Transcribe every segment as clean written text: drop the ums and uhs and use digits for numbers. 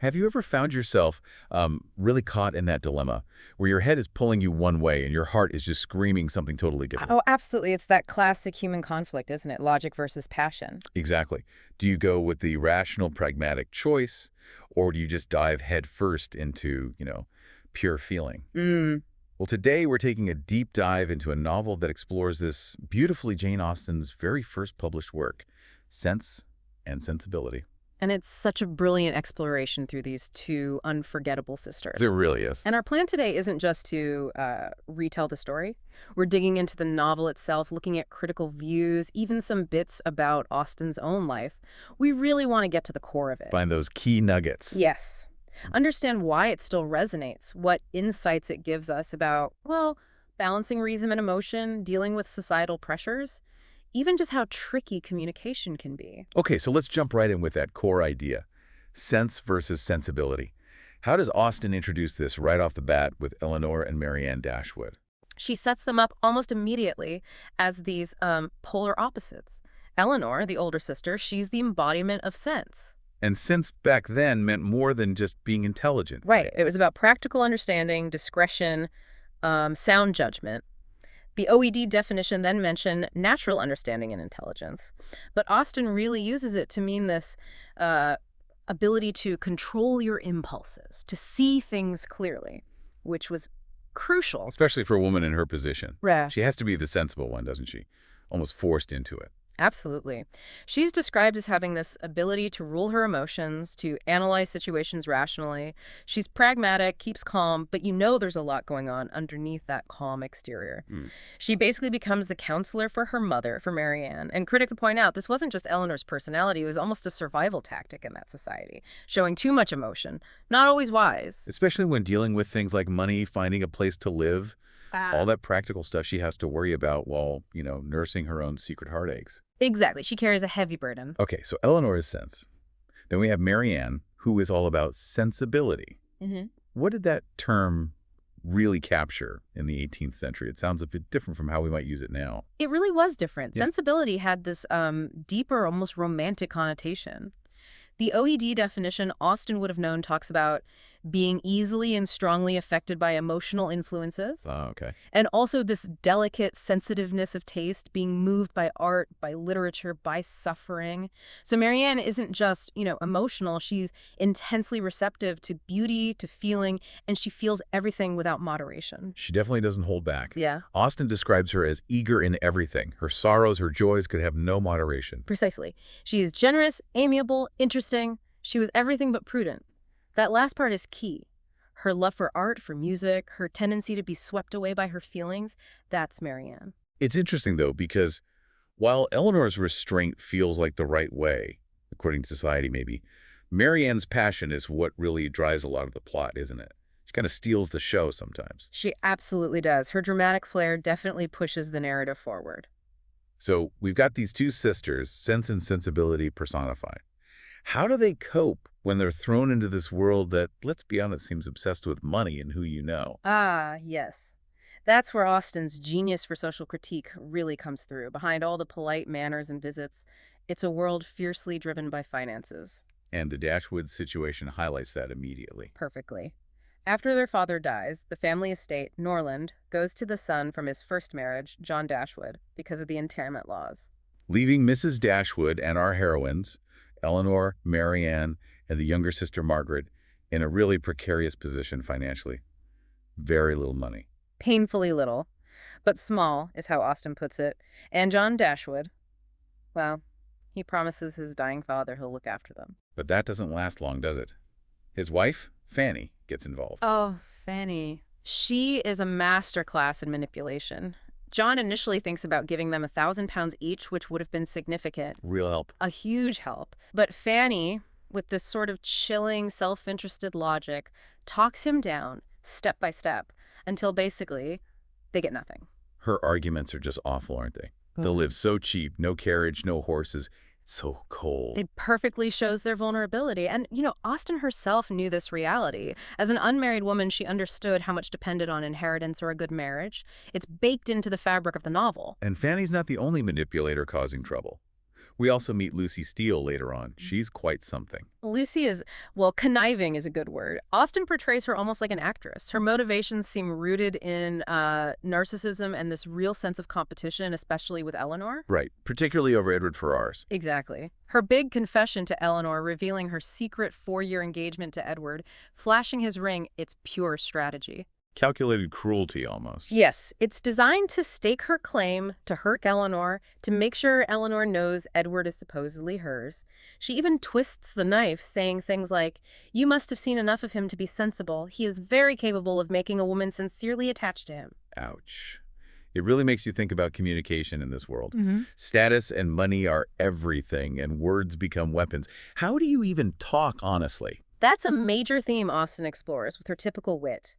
Have you ever found yourself really caught in that dilemma where your head is pulling you one way and your heart is just screaming something totally different? Oh, absolutely. It's that classic human conflict, isn't it? Logic versus passion. Exactly. Do you go with the rational, pragmatic choice, or do you just dive headfirst into, pure feeling? Mm. Well, today we're taking a deep dive into a novel that explores this beautifully Jane Austen's very first published work, Sense and Sensibility. And it's such a brilliant exploration through these two unforgettable sisters. It really is. And our plan today isn't just to retell the story. We're digging into the novel itself, looking at critical views, even some bits about Austen's own life. We really want to get to the core of it. Find those key nuggets. Yes. Understand why it still resonates, what insights it gives us about, well, balancing reason and emotion, dealing with societal pressures, even just how tricky communication can be. Okay, so let's jump right in with that core idea, sense versus sensibility. How does Austen introduce this right off the bat with Elinor and Marianne Dashwood? She sets them up almost immediately as these polar opposites. Eleanor, the older sister, she's the embodiment of sense. And sense back then meant more than just being intelligent. Right. It was about practical understanding, discretion, sound judgment. The OED definition then mentioned natural understanding and intelligence. But Austen really uses it to mean this ability to control your impulses, to see things clearly, which was crucial. Especially for a woman in her position. Right. She has to be the sensible one, doesn't she? Almost forced into it. Absolutely. She's described as having this ability to rule her emotions, to analyze situations rationally. She's pragmatic, keeps calm, but you know there's a lot going on underneath that calm exterior. She basically becomes the counselor for her mother, for Marianne. And critics point out this wasn't just Eleanor's personality, it was almost a survival tactic in that society, showing too much emotion, not always wise. Especially when dealing with things like money, finding a place to live, all that practical stuff she has to worry about while, nursing her own secret heartaches. Exactly. She carries a heavy burden. Okay, so Eleanor is sense. Then we have Marianne, who is all about sensibility. What did that term really capture in the 18th century? It sounds a bit different from how we might use it now. It really was different. Yeah. Sensibility had this deeper, almost romantic connotation. The OED definition Austen would have known talks about being easily and strongly affected by emotional influences. Oh, okay. And also this delicate sensitiveness of taste, being moved by art, by literature, by suffering. So Marianne isn't just, emotional. She's intensely receptive to beauty, to feeling, and she feels everything without moderation. She definitely doesn't hold back. Yeah. Austen describes her as eager in everything. Her sorrows, her joys could have no moderation. Precisely. She is generous, amiable, interesting. She was everything but prudent. That last part is key. Her love for art, for music, her tendency to be swept away by her feelings, that's Marianne. It's interesting, though, because while Eleanor's restraint feels like the right way, according to society maybe, Marianne's passion is what really drives a lot of the plot, isn't it? She kind of steals the show sometimes. She absolutely does. Her dramatic flair definitely pushes the narrative forward. So we've got these two sisters, Sense and Sensibility personified. How do they cope when they're thrown into this world that, let's be honest, seems obsessed with money and who you know? Ah, yes. That's where Austen's genius for social critique really comes through. Behind all the polite manners and visits, it's a world fiercely driven by finances. And the Dashwood situation highlights that immediately. Perfectly. After their father dies, the family estate, Norland, goes to the son from his first marriage, John Dashwood, because of the entailment laws. Leaving Mrs. Dashwood and our heroines, Elinor, Marianne, and the younger sister Margaret, in a really precarious position financially. Very little money. Painfully little, but small, is how Austen puts it. And John Dashwood, well, he promises his dying father he'll look after them. But that doesn't last long, does it? His wife, Fanny, gets involved. Oh, Fanny. She is a masterclass in manipulation. John initially thinks about giving them £1,000 each, which would have been significant. Real help. A huge help. But Fanny, with this sort of chilling, self-interested logic, talks him down, step by step, until basically they get nothing. Her arguments are just awful, aren't they? They'll live so cheap, no carriage, no horses. It's so cold. It perfectly shows their vulnerability. And, Austen herself knew this reality. As an unmarried woman, she understood how much depended on inheritance or a good marriage. It's baked into the fabric of the novel. And Fanny's not the only manipulator causing trouble. We also meet Lucy Steele later on. She's quite something. Lucy is, well, conniving is a good word. Austen portrays her almost like an actress. Her motivations seem rooted in narcissism and this real sense of competition, especially with Elinor. Right, particularly over Edward Ferrars. Exactly. Her big confession to Elinor, revealing her secret 4-year engagement to Edward, flashing his ring, it's pure strategy. Calculated cruelty, almost. Yes, it's designed to stake her claim, to hurt Elinor, to make sure Elinor knows Edward is supposedly hers. She even twists the knife, saying things like, "You must have seen enough of him to be sensible. He is very capable of making a woman sincerely attached to him." Ouch. It really makes you think about communication in this world. Mm-hmm. Status and money are everything, and words become weapons. How do you even talk honestly? That's a major theme Austen explores with her typical wit.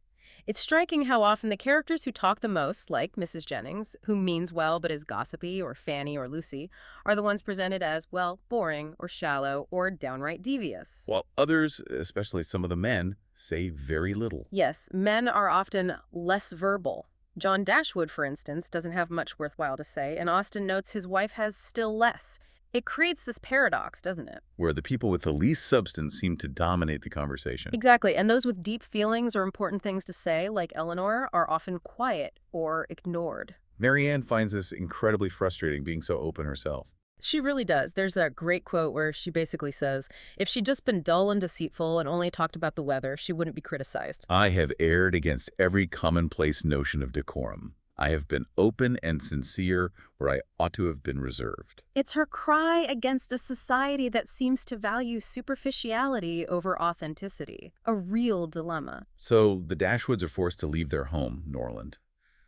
It's striking how often the characters who talk the most, like Mrs. Jennings, who means well but is gossipy, or Fanny or Lucy, are the ones presented as, well, boring or shallow or downright devious. While others, especially some of the men, say very little. Yes, men are often less verbal. John Dashwood, for instance, doesn't have much worthwhile to say, and Austen notes his wife has still less. It creates this paradox, doesn't it? Where the people with the least substance seem to dominate the conversation. Exactly, and those with deep feelings or important things to say, like Elinor, are often quiet or ignored. Marianne finds this incredibly frustrating, being so open herself. She really does. There's that great quote where she basically says, if she'd just been dull and deceitful and only talked about the weather, she wouldn't be criticized. I have erred against every commonplace notion of decorum. I have been open and sincere where I ought to have been reserved. It's her cry against a society that seems to value superficiality over authenticity, a real dilemma. So the Dashwoods are forced to leave their home, Norland.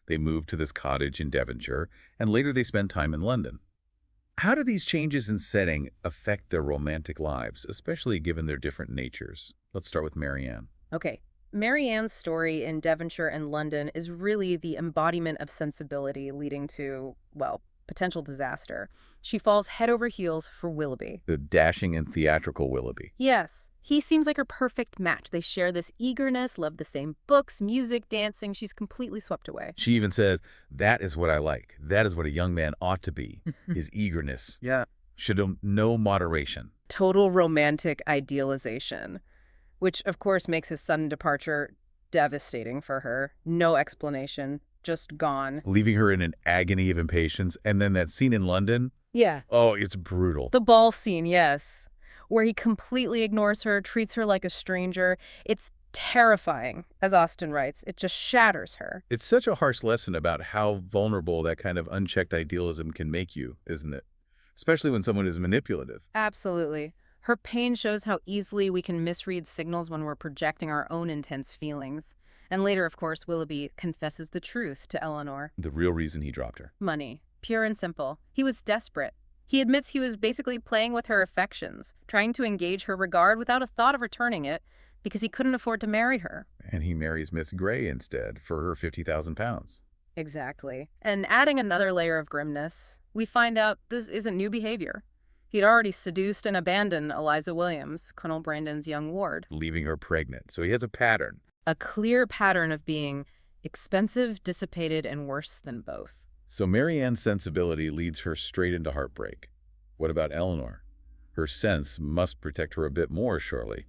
They move to this cottage in Devonshire, and later they spend time in London. How do these changes in setting affect their romantic lives, especially given their different natures? Let's start with Marianne. Okay. Marianne's story in Devonshire and London is really the embodiment of sensibility leading to, well, potential disaster. She falls head over heels for Willoughby. The dashing and theatrical Willoughby. Yes, he seems like her perfect match. They share this eagerness, love the same books, music, dancing. She's completely swept away. She even says, that is what I like. That is what a young man ought to be, his eagerness. Yeah. Should have no moderation. Total romantic idealization, which of course makes his sudden departure devastating for her. No explanation, just gone. Leaving her in an agony of impatience. And then that scene in London. Yeah. Oh, it's brutal. The ball scene, yes, where he completely ignores her, treats her like a stranger. It's terrifying, as Austen writes. It just shatters her. It's such a harsh lesson about how vulnerable that kind of unchecked idealism can make you, isn't it? Especially when someone is manipulative. Absolutely. Her pain shows how easily we can misread signals when we're projecting our own intense feelings. And later, of course, Willoughby confesses the truth to Elinor. The real reason he dropped her. Money. Pure and simple. He was desperate. He admits he was basically playing with her affections, trying to engage her regard without a thought of returning it, because he couldn't afford to marry her. And he marries Miss Grey instead for her £50,000. Exactly. And adding another layer of grimness, we find out this isn't new behavior. He'd already seduced and abandoned Eliza Williams, Colonel Brandon's young ward. Leaving her pregnant. So he has a pattern. A clear pattern of being expensive, dissipated, and worse than both. So Marianne's sensibility leads her straight into heartbreak. What about Elinor? Her sense must protect her a bit more, surely.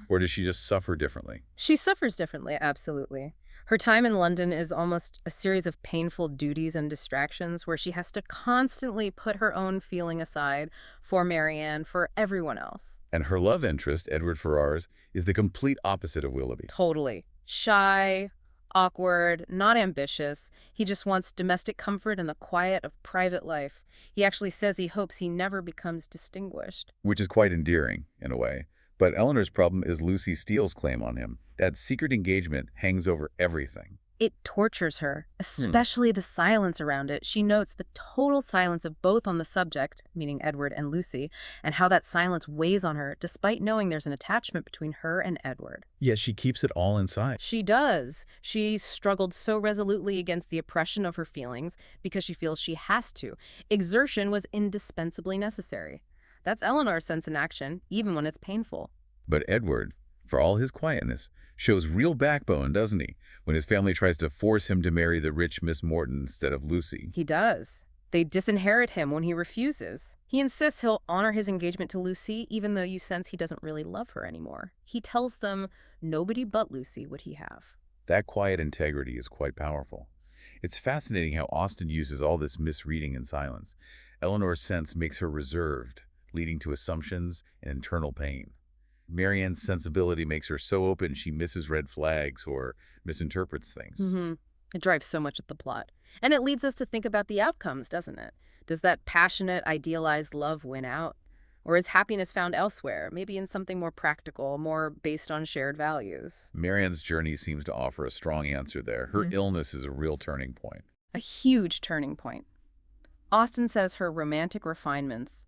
Or does she just suffer differently? She suffers differently, absolutely. Her time in London is almost a series of painful duties and distractions where she has to constantly put her own feeling aside for Marianne, for everyone else. And her love interest, Edward Ferrars, is the complete opposite of Willoughby. Totally. Shy, awkward, not ambitious. He just wants domestic comfort and the quiet of private life. He actually says he hopes he never becomes distinguished. Which is quite endearing, in a way. But Elinor's problem is Lucy Steele's claim on him. That secret engagement hangs over everything. It tortures her, especially the silence around it. She notes the total silence of both on the subject, meaning Edward and Lucy, and how that silence weighs on her, despite knowing there's an attachment between her and Edward. Yet she keeps it all inside. She does. She struggled so resolutely against the oppression of her feelings because she feels she has to. Exertion was indispensably necessary. That's Elinor's sense in action, even when it's painful. But Edward, for all his quietness, shows real backbone, doesn't he, when his family tries to force him to marry the rich Miss Morton instead of Lucy. He does. They disinherit him when he refuses. He insists he'll honor his engagement to Lucy, even though you sense he doesn't really love her anymore. He tells them nobody but Lucy would he have. That quiet integrity is quite powerful. It's fascinating how Austen uses all this misreading and silence. Elinor's sense makes her reserved, leading to assumptions and internal pain. Marianne's sensibility makes her so open she misses red flags or misinterprets things. It drives so much of the plot. And it leads us to think about the outcomes, doesn't it? Does that passionate, idealized love win out? Or is happiness found elsewhere, maybe in something more practical, more based on shared values? Marianne's journey seems to offer a strong answer there. Her illness is a real turning point. A huge turning point. Austen says her romantic refinements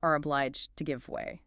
are obliged to give way.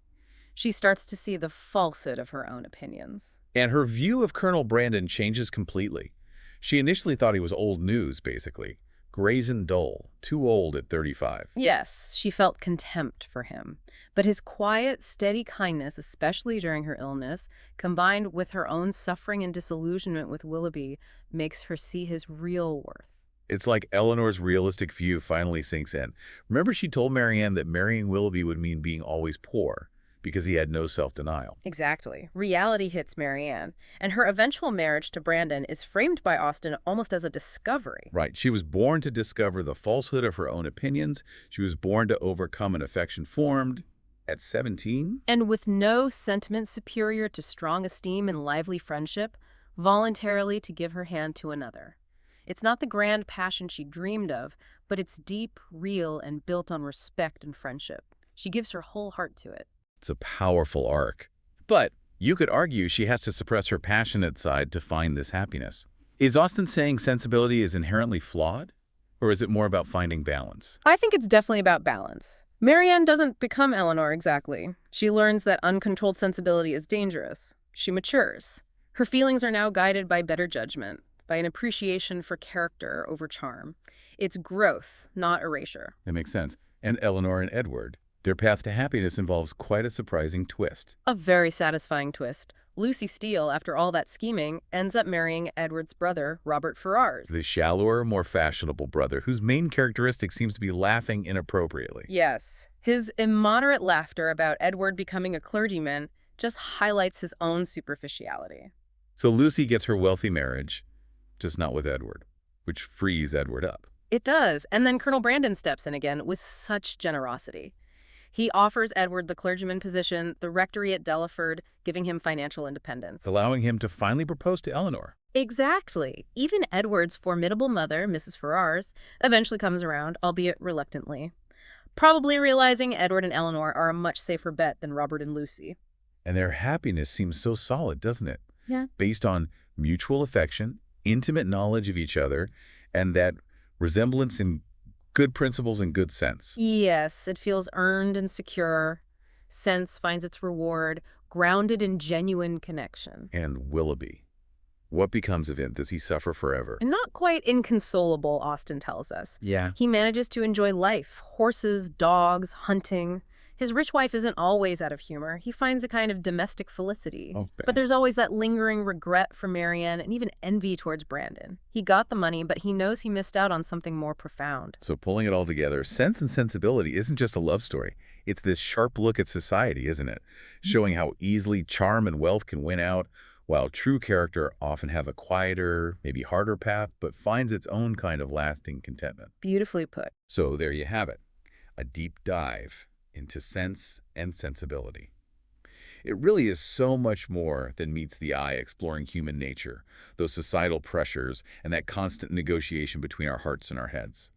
She starts to see the falsehood of her own opinions. And her view of Colonel Brandon changes completely. She initially thought he was old news, basically. Brazen dull, too old at 35. Yes, she felt contempt for him. But his quiet, steady kindness, especially during her illness, combined with her own suffering and disillusionment with Willoughby, makes her see his real worth. It's like Elinor's realistic view finally sinks in. Remember she told Marianne that marrying Willoughby would mean being always poor, because he had no self-denial. Exactly. Reality hits Marianne, and her eventual marriage to Brandon is framed by Austen almost as a discovery. Right. She was born to discover the falsehood of her own opinions. She was born to overcome an affection formed at 17. And with no sentiment superior to strong esteem and lively friendship, voluntarily to give her hand to another. It's not the grand passion she dreamed of, but it's deep, real, and built on respect and friendship. She gives her whole heart to it. It's a powerful arc. But you could argue she has to suppress her passionate side to find this happiness. Is Austen saying sensibility is inherently flawed? Or is it more about finding balance? I think it's definitely about balance. Marianne doesn't become Elinor exactly. She learns that uncontrolled sensibility is dangerous. She matures. Her feelings are now guided by better judgment, by an appreciation for character over charm. It's growth, not erasure. That makes sense. And Elinor and Edward, their path to happiness involves quite a surprising twist. A very satisfying twist. Lucy Steele, after all that scheming, ends up marrying Edward's brother, Robert Ferrars. The shallower, more fashionable brother, whose main characteristic seems to be laughing inappropriately. Yes. His immoderate laughter about Edward becoming a clergyman just highlights his own superficiality. So Lucy gets her wealthy marriage, just not with Edward, which frees Edward up. It does. And then Colonel Brandon steps in again with such generosity. He offers Edward the clergyman position, the rectory at Delaford, giving him financial independence. Allowing him to finally propose to Elinor. Exactly. Even Edward's formidable mother, Mrs. Ferrars, eventually comes around, albeit reluctantly. Probably realizing Edward and Elinor are a much safer bet than Robert and Lucy. And their happiness seems so solid, doesn't it? Yeah. Based on mutual affection, intimate knowledge of each other, and that resemblance in good principles and good sense. Yes, it feels earned and secure. Sense finds its reward, grounded in genuine connection. And Willoughby. What becomes of him? Does he suffer forever? And not quite inconsolable, Austen tells us. Yeah. He manages to enjoy life, horses, dogs, hunting. His rich wife isn't always out of humor. He finds a kind of domestic felicity. Okay. But there's always that lingering regret for Marianne and even envy towards Brandon. He got the money, but he knows he missed out on something more profound. So pulling it all together, Sense and Sensibility isn't just a love story. It's this sharp look at society, isn't it? Showing how easily charm and wealth can win out, while true character often have a quieter, maybe harder path, but finds its own kind of lasting contentment. Beautifully put. So there you have it, a deep dive into Sense and Sensibility. It really is so much more than meets the eye, exploring human nature, those societal pressures, and that constant negotiation between our hearts and our heads.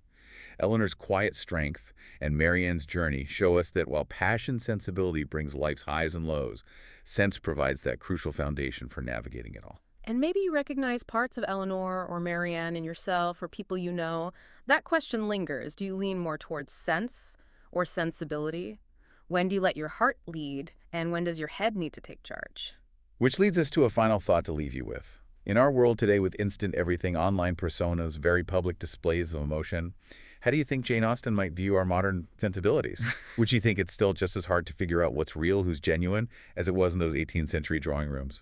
Elinor's quiet strength and Marianne's journey show us that while passion sensibility brings life's highs and lows, sense provides that crucial foundation for navigating it all. And maybe you recognize parts of Elinor or Marianne in yourself or people you know. That question lingers. Do you lean more towards sense or sensibility? When do you let your heart lead, and when does your head need to take charge? Which leads us to a final thought to leave you with. In our world today with instant everything, online personas, very public displays of emotion, how do you think Jane Austen might view our modern sensibilities? Would you think it's still just as hard to figure out what's real, who's genuine, as it was in those 18th century drawing rooms?